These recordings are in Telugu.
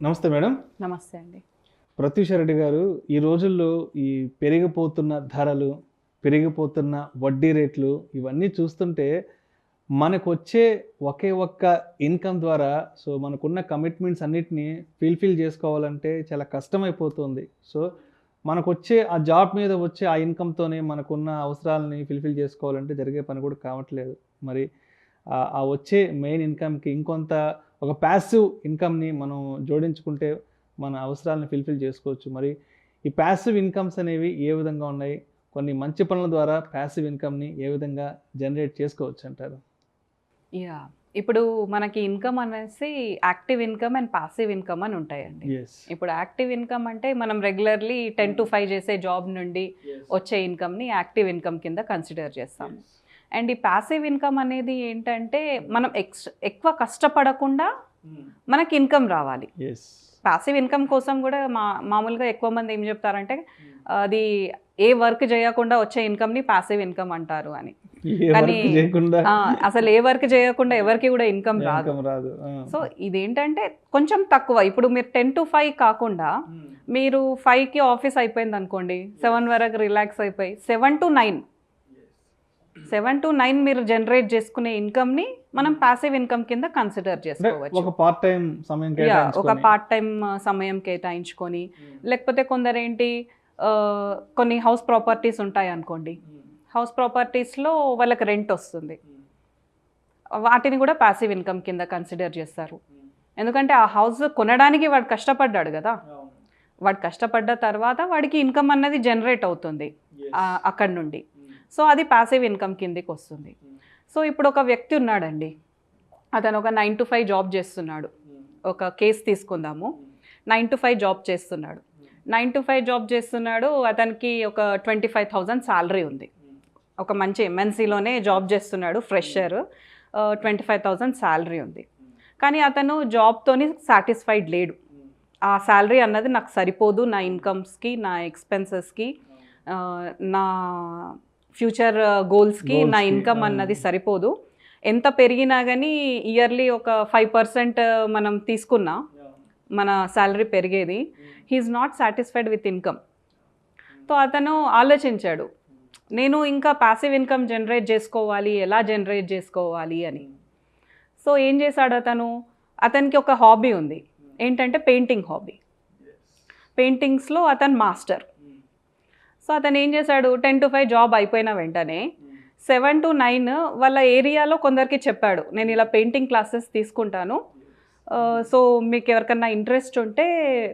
నమస్తే మేడం. నమస్తే అండి. ప్రత్యూష రెడ్డి గారు, ఈ రోజుల్లో ఈ పెరిగిపోతున్న ధరలు, పెరిగిపోతున్న వడ్డీ రేట్లు ఇవన్నీ చూస్తుంటే మనకొచ్చే ఒకే ఒక్క ఇన్‌కమ్ ద్వారా మనకున్న కమిట్మెంట్స్ అన్నిటిని ఫుల్‌ఫిల్ చేసుకోవాలంటే చాలా కష్టమైపోతుంది. మనకొచ్చే ఆ జాబ్ మీద వచ్చే ఆ ఇన్‌కమ్‌తోనే మనకున్న అవసరాలని ఫుల్‌ఫిల్ చేసుకోవాలంటే జరిగే పని కూడా కావట్లేదు. మరి ఆ వచ్చే మెయిన్ ఇన్‌కమ్‌కి ఇంకొంత ఒక ప్యాసివ్ ఇన్‌కమ్‌ని మనం జోడించుకుంటే మన అవసరాలను ఫుల్‌ఫిల్ చేసుకోవచ్చు. మరి ఈ ప్యాసివ్ ఇన్‌కమ్స్ అనేవి ఏ విధంగా ఉన్నాయి? కొన్ని మంచి పనుల ద్వారా ప్యాసివ్ ఇన్‌కమ్‌ని ఏ విధంగా జనరేట్ చేసుకోవచ్చంటారు? యాహ్! ఇప్పుడు మనకి ఇన్‌కమ్ అనేసి active income and passive income అని ఉంటాయండి. యెస్. ఇప్పుడు యాక్టివ్ ఇన్‌కమ్ అంటే మనం రెగ్యులర్‌లీ 10-5 చేసే జాబ్ నుండి వచ్చే ఇన్‌కమ్‌ని యాక్టివ్ ఇన్‌కమ్ కింద కన్సిడర్ చేస్తాము. అండ్ ఈ పాసివ్ ఇన్‌కమ్ అనేది ఏంటంటే మనం ఎక్కువ కష్టపడకుండా మనకి ఇన్‌కమ్ రావాలి. యెస్. పాసివ్ ఇన్‌కమ్ కోసం కూడా మామూలుగా ఎక్కువ మంది ఏం చెప్తారంటే అది ఏ వర్క్ చేయకుండా వచ్చే ఇన్‌కమ్‌ని పాసివ్ ఇన్‌కమ్ అంటారు అని. ఏ కానీ వర్క్ చేయకుండా అసలు ఏ వర్క్ చేయకుండా ఎవరికి కూడా ఇన్‌కమ్ రాదు. ఇన్‌కమ్ రాదు. సో ఇదేంటంటే కొంచెం తక్కువ. ఇప్పుడు మీరు 10-5 కాకుండా మీరు 5కి ఆఫీస్ అయిపోయింది అనుకోండి, 7 వరకు రిలాక్స్ అయిపోయి 7-9 మీరు జనరేట్ చేసుకునే ఇన్‌కమ్‌ని మనం పాసివ్ ఇన్‌కమ్ కింద కన్సిడర్ చేసుకోవచ్చు. ఒక పార్ట్ టైమ్ సమయం ఒక కేటాయించుకొని పార్ట్ టైం సమయం కేటాయించుకొని, లేకపోతే కొందరేంటి కొన్ని హౌస్ ప్రాపర్టీస్ ఉంటాయి అనుకోండి, హౌస్ ప్రాపర్టీస్లో వాళ్ళకి రెంట్ వస్తుంది, వాటిని కూడా పాసివ్ ఇన్కమ్ కింద కన్సిడర్ చేస్తారు. ఎందుకంటే ఆ హౌస్ కొనడానికి వాడు కష్టపడ్డాడు కదా, వాడు కష్టపడ్డ తర్వాత వాడికి ఇన్కమ్ అన్నది జనరేట్ అవుతుంది అక్కడి నుండి. సో అది పాసివ్ ఇన్కమ్ కిందకి వస్తుంది. సో ఇప్పుడు ఒక వ్యక్తి ఉన్నాడండి, అతను ఒక 9 to 5 జాబ్ చేస్తున్నాడు. ఒక కేసు తీసుకుందాము, 9 to 5 జాబ్ చేస్తున్నాడు. 9 to 5 జాబ్ చేస్తున్నాడు, అతనికి ఒక 25,000 శాలరీ ఉంది. ఒక మంచి ఎంఎన్సీలోనే జాబ్ చేస్తున్నాడు, ఫ్రెషర్, 25,000 శాలరీ ఉంది. కానీ అతను జాబ్తోని సాటిస్ఫైడ్ లేడు. ఆ శాలరీ అన్నది నాకు సరిపోదు, నా ఇన్కమ్స్కి, నా ఎక్స్పెన్సెస్కి, నా ఫ్యూచర్ గోల్స్కి నా ఇన్కమ్ అన్నది సరిపోదు. ఎంత పెరిగినా కానీ ఇయర్లీ ఒక 5% మనం తీసుకున్నా మన శాలరీ పెరిగేది. He is not satisfied with income. So అతను ఆలోచించాడు, నేను ఇంకా పాసివ్ ఇన్కమ్ జనరేట్ చేసుకోవాలి, ఎలా జనరేట్ చేసుకోవాలి అని. సో ఏం చేశాడు అతనికి ఒక హాబీ ఉంది, ఏంటంటే పెయింటింగ్ హాబీ. పెయింటింగ్స్లో అతను మాస్టర్. సో అతను ఏం చేశాడు, 10 to 5 జాబ్ అయిపోయిన వెంటనే 7 to 9 వాళ్ళ ఏరియాలో కొందరికి చెప్పాడు, నేను ఇలా పెయింటింగ్ క్లాసెస్ తీసుకుంటాను, సో మీకు ఎవరికన్నా ఇంట్రెస్ట్ ఉంటే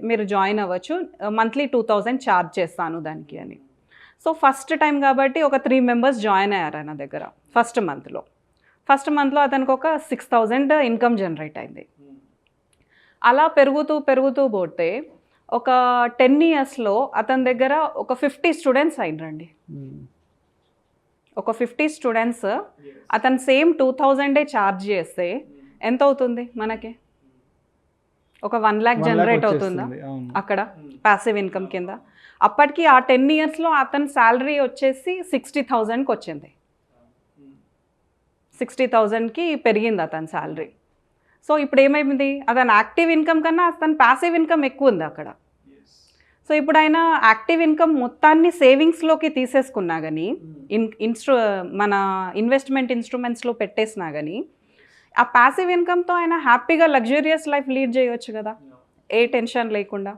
మీరు జాయిన్ అవ్వచ్చు, మంత్లీ 2,000 ఛార్జ్ చేస్తాను దానికి అని. సో ఫస్ట్ టైం కాబట్టి ఒక 3 members జాయిన్ అయ్యారు ఆయన దగ్గర. ఫస్ట్ మంత్లో అతనికి ఒక 6,000 ఇన్కమ్ జనరేట్ అయింది. అలా పెరుగుతూ పోతే ఒక 10 yearsలో అతని దగ్గర ఒక 50 స్టూడెంట్స్ అయినరండి. ఒక 50 స్టూడెంట్స్ అతను సేమ్ 2,000 ఛార్జ్ చేస్తే ఎంత అవుతుంది మనకి? ఒక 1 lakh జనరేట్ అవుతుందా అక్కడ పాసివ్ ఇన్కమ్ కింద? అప్పటికి ఆ 10 yearsలో అతని శాలరీ వచ్చేసి 60,000కి వచ్చింది. 60,000కి పెరిగింది అతని శాలరీ. సో ఇప్పుడు ఏమైంది, అతను యాక్టివ్ ఇన్కమ్ కన్నా అతను పాసివ్ ఇన్కమ్ ఎక్కువ ఉంది అక్కడ. సో ఇప్పుడు ఆయన యాక్టివ్ ఇన్కమ్ మొత్తాన్ని సేవింగ్స్లోకి తీసేసుకున్నా కానీ, మన ఇన్వెస్ట్మెంట్ ఇన్స్ట్రుమెంట్స్లో పెట్టేసినా కానీ, ఆ పాసివ్ ఇన్కమ్తో ఆయన హ్యాపీగా లగ్జూరియస్ లైఫ్ లీడ్ చేయవచ్చు కదా, ఏ టెన్షన్ లేకుండా.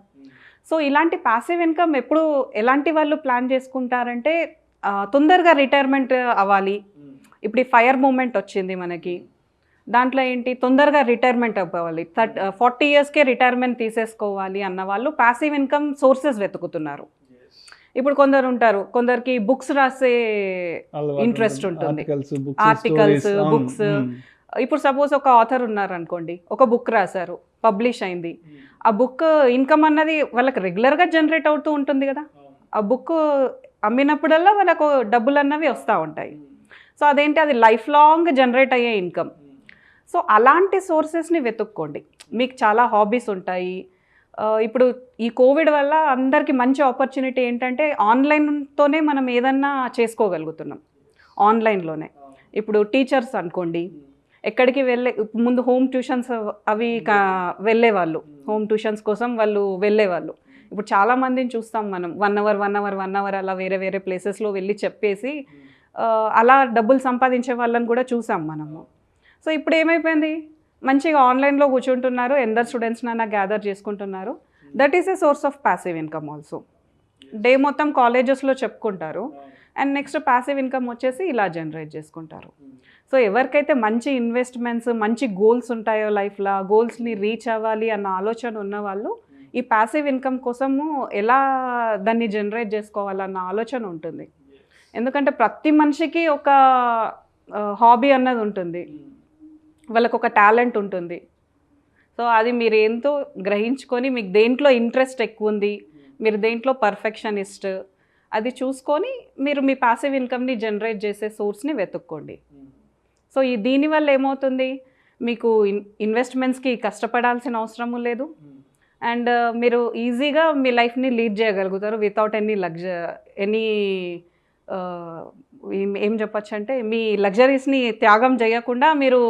సో ఇలాంటి పాసివ్ ఇన్కమ్ ఎప్పుడు ఎలాంటి వాళ్ళు ప్లాన్ చేసుకుంటారంటే, తొందరగా రిటైర్మెంట్ అవ్వాలి. ఇప్పుడు ఈ ఫైర్ మూమెంట్ వచ్చింది మనకి, దాంట్లో ఏంటి, తొందరగా రిటైర్మెంట్ అవ్వాలి, 40 yearsకే రిటైర్మెంట్ తీసేసుకోవాలి అన్న వాళ్ళు పాసివ్ ఇన్కమ్ సోర్సెస్ వెతుకుతున్నారు. ఇప్పుడు కొందరు ఉంటారు, కొందరికి బుక్స్ రాసే ఇంట్రెస్ట్ ఉంటుంది, ఆర్టికల్స్, బుక్స్. ఇప్పుడు సపోజ్ ఒక ఆథర్ ఉన్నారనుకోండి, ఒక బుక్ రాశారు, పబ్లిష్ అయింది, ఆ బుక్ ఇన్కమ్ అన్నది వాళ్ళకి రెగ్యులర్గా జనరేట్ అవుతూ ఉంటుంది కదా, ఆ బుక్ అమ్మినప్పుడల్లా వాళ్ళకు డబ్బులు అన్నవి వస్తూ ఉంటాయి. సో అదేంటి, అది లైఫ్ లాంగ్ జనరేట్ అయ్యే ఇన్కమ్. సో అలాంటి సోర్సెస్ని వెతుక్కోండి. మీకు చాలా హాబీస్ ఉంటాయి. ఇప్పుడు ఈ కోవిడ్ వల్ల అందరికీ మంచి ఆపర్చునిటీ ఏంటంటే ఆన్లైన్తోనే మనం ఏదన్నా చేసుకోగలుగుతున్నాం, ఆన్లైన్లోనే. ఇప్పుడు టీచర్స్ అనుకోండి, ఎక్కడికి ముందు హోమ్ ట్యూషన్స్ అవి వెళ్ళేవాళ్ళు, హోమ్ ట్యూషన్స్ కోసం వాళ్ళు వెళ్ళేవాళ్ళు. ఇప్పుడు చాలా మందిని చూస్తాం మనం 1 అవర్ అలా వేరే వేరే ప్లేసెస్లో వెళ్ళి చెప్పేసి అలా డబ్బులు సంపాదించే వాళ్ళని కూడా చూసాం మనము. సో ఇప్పుడు ఏమైపోయింది, మంచిగా ఆన్లైన్లో కూర్చుంటున్నారు, ఎందరు స్టూడెంట్స్నైనా గ్యాదర్ చేసుకుంటున్నారు. That is a source of passive income also. Day మొత్తం కాలేజెస్లో చెప్పుకుంటారు, అండ్ నెక్స్ట్ ప్యాసివ్ ఇన్కమ్ వచ్చేసి ఇలా జనరేట్ చేసుకుంటారు. సో ఎవరికైతే మంచి ఇన్వెస్ట్మెంట్స్, మంచి గోల్స్ ఉంటాయో లైఫ్లో, గోల్స్ని రీచ్ అవ్వాలి అన్న ఆలోచన ఉన్న వాళ్ళు ఈ ప్యాసివ్ ఇన్కమ్ కోసము ఎలా దాన్ని జనరేట్ చేసుకోవాలన్న ఆలోచన ఉంటుంది. ఎందుకంటే ప్రతి మనిషికి ఒక హాబీ అన్నది ఉంటుంది, వాళ్ళకు ఒక టాలెంట్ ఉంటుంది. సో అది మీరు ఏంతో గ్రహించుకొని మీకు దేంట్లో ఇంట్రెస్ట్ ఎక్కువ ఉంది, మీరు దేంట్లో పర్ఫెక్షనిస్ట్, అది చూసుకొని మీరు మీ ప్యాసివ్ ఇన్కమ్ని జనరేట్ చేసే సోర్స్ని వెతుక్కోండి. సో దీనివల్ల ఏమవుతుంది, మీకు ఇన్వెస్ట్మెంట్స్కి కష్టపడాల్సిన అవసరము లేదు, అండ్ మీరు ఈజీగా మీ లైఫ్ని లీడ్ చేయగలుగుతారు వితౌట్ ఎనీ ఏం చెప్పచ్చు అంటే మీ లగ్జరీస్ని త్యాగం చేయకుండా మీరు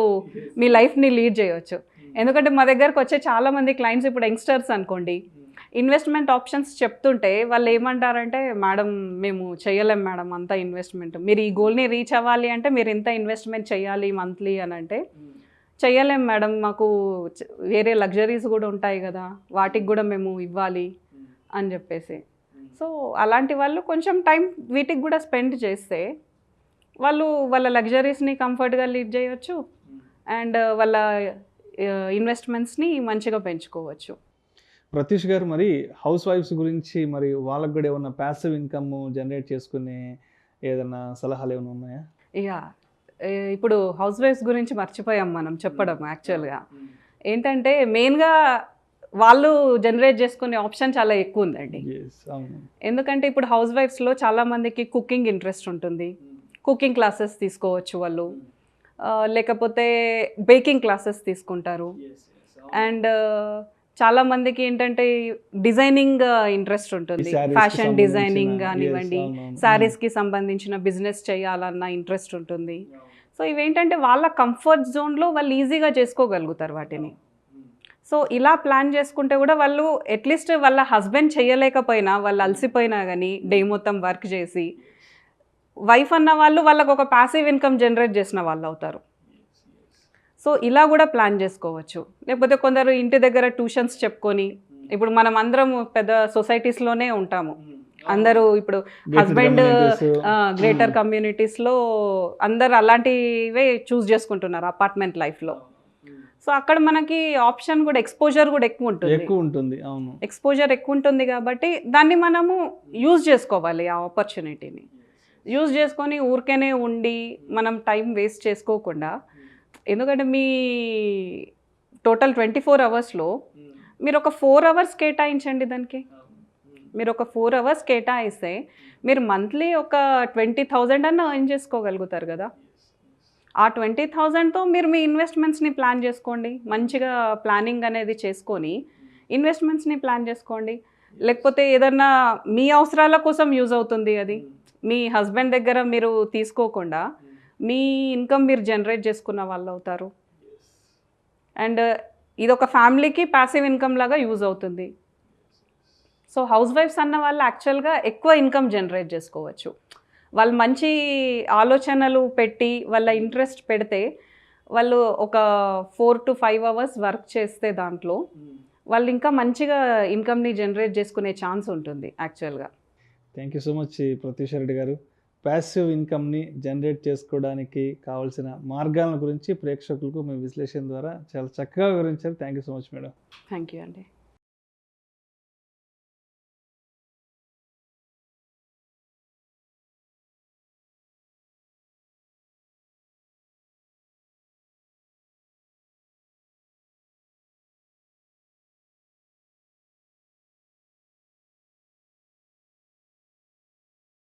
మీ లైఫ్ని లీడ్ చేయవచ్చు. ఎందుకంటే మా దగ్గరకు వచ్చే చాలామంది క్లయింట్స్ ఇప్పుడు యంగ్స్టర్స్ అనుకోండి, ఇన్వెస్ట్మెంట్ ఆప్షన్స్ చెప్తుంటే వాళ్ళు ఏమంటారంటే, మేడం మేము చేయలేం మేడం అంత ఇన్వెస్ట్మెంట్, మీరు ఈ గోల్ని రీచ్ అవ్వాలి అంటే మీరు ఇంత ఇన్వెస్ట్మెంట్ చేయాలి మంత్లీ అని అంటే, చెయ్యలేం మేడం, మాకు వేరే లగ్జరీస్ కూడా ఉంటాయి కదా, వాటికి కూడా మేము ఇవ్వాలి అని చెప్పేసి. సో అలాంటి వాళ్ళు కొంచెం టైం వీటికి కూడా స్పెండ్ చేస్తే వాళ్ళు వాళ్ళ లగ్జరీస్ని కంఫర్ట్గా లీడ్ చేయొచ్చు, అండ్ వాళ్ళ ఇన్వెస్ట్మెంట్స్ని మంచిగా పెంచుకోవచ్చు. ప్రతీష్ గారు, మరి హౌస్ వైఫ్స్ గురించి మరి వాళ్ళకు కూడా ఏమన్నా ప్యాసివ్ ఇన్కమ్ జనరేట్ చేసుకునే ఏదైనా సలహాలు ఏమైనా ఉన్నాయా? యా, ఇప్పుడు హౌస్ వైఫ్స్ గురించి మర్చిపోయాం మనం చెప్పడం. యాక్చువల్గా ఏంటంటే మెయిన్గా వాళ్ళు జనరేట్ చేసుకునే ఆప్షన్ చాలా ఎక్కువ ఉందండి. ఎందుకంటే ఇప్పుడు హౌస్ వైఫ్స్లో చాలామందికి కుకింగ్ ఇంట్రెస్ట్ ఉంటుంది, కుకింగ్ క్లాసెస్ తీసుకోవచ్చు వాళ్ళు, లేకపోతే బేకింగ్ క్లాసెస్ తీసుకుంటారు, అండ్ చాలామందికి ఏంటంటే డిజైనింగ్ ఇంట్రెస్ట్ ఉంటుంది, ఫ్యాషన్ డిజైనింగ్ కానివ్వండి, శారీస్కి సంబంధించిన బిజినెస్ చేయాలన్న ఇంట్రెస్ట్ ఉంటుంది. సో ఇవేంటంటే వాళ్ళ కంఫర్ట్ జోన్లో వాళ్ళు ఈజీగా చేసుకోగలుగుతారు వాటిని. సో ఇలా ప్లాన్ చేసుకుంటే కూడా వాళ్ళు అట్లీస్ట్ వాళ్ళ హస్బెండ్ చేయలేకపోయినా, వాళ్ళు అలసిపోయినా కానీ డే మొత్తం వర్క్ చేసి, వైఫ్ అన్న వాళ్ళు వాళ్ళకు ఒక ప్యాసివ్ ఇన్కమ్ జనరేట్ చేసిన వాళ్ళు అవుతారు. సో ఇలా కూడా ప్లాన్ చేసుకోవచ్చు. లేకపోతే కొందరు ఇంటి దగ్గర ట్యూషన్స్ చెప్పుకొని, ఇప్పుడు మనం అందరం పెద్ద సొసైటీస్లోనే ఉంటాము, అందరూ ఇప్పుడు హస్బెండ్ గ్రేటర్ కమ్యూనిటీస్లో అందరు అలాంటివే చూస్ చేసుకుంటున్నారు అపార్ట్మెంట్ లైఫ్లో. సో అక్కడ మనకి ఆప్షన్ కూడా, ఎక్స్పోజర్ కూడా ఎక్కువ ఉంటుంది. అవును, ఎక్స్పోజర్ ఎక్కువ ఉంటుంది కాబట్టి దాన్ని మనము యూజ్ చేసుకోవాలి. ఆ ఆపర్చునిటీని యూజ్ చేసుకొని ఊరికేనే ఉండి మనం టైం వేస్ట్ చేసుకోకుండా, ఎందుకంటే మీ టోటల్ 24 అవర్స్లో మీరు ఒక 4 అవర్స్ కేటాయించండి దానికి. మీరు ఒక 4 అవర్స్ కేటాయిస్తే మీరు మంత్లీ ఒక 20,000 అన్న ఎర్న్ చేసుకోగలుగుతారు కదా. ఆ 20,000తో మీరు మీ ఇన్వెస్ట్మెంట్స్ని ప్లాన్ చేసుకోండి, మంచిగా ప్లానింగ్ అనేది చేసుకొని ఇన్వెస్ట్మెంట్స్ని ప్లాన్ చేసుకోండి. లేకపోతే ఏదన్నా మీ అవసరాల కోసం యూజ్ అవుతుంది, అది మీ హస్బెండ్ దగ్గర మీరు తీసుకోకుండా మీ ఇన్కమ్ మీరు జనరేట్ చేసుకున్న వాళ్ళు అవుతారు, అండ్ ఇది ఒక ఫ్యామిలీకి ప్యాసివ్ ఇన్కమ్ లాగా యూజ్ అవుతుంది. సో హౌస్ వైఫ్స్ అన్న వాళ్ళు యాక్చువల్గా ఎక్కువ ఇన్కమ్ జనరేట్ చేసుకోవచ్చు. వాళ్ళు మంచి ఆలోచనలు పెట్టి వాళ్ళ ఇంట్రెస్ట్ పెడితే వాళ్ళు ఒక 4 to 5 అవర్స్ వర్క్ చేస్తే దాంట్లో వాళ్ళు ఇంకా మంచిగా ఇన్కమ్ని జనరేట్ చేసుకునే ఛాన్స్ ఉంటుంది యాక్చువల్గా. Thank you so much Prateesh Reddy గారు. ప్యాసివ్ ఇన్కమ్ని జనరేట్ చేసుకోవడానికి కావాల్సిన మార్గాల గురించి ప్రేక్షకులకు మీ విశ్లేషణ ద్వారా చాలా చక్కగా వివరించారు. Thank you so much madam. Thank you అండి.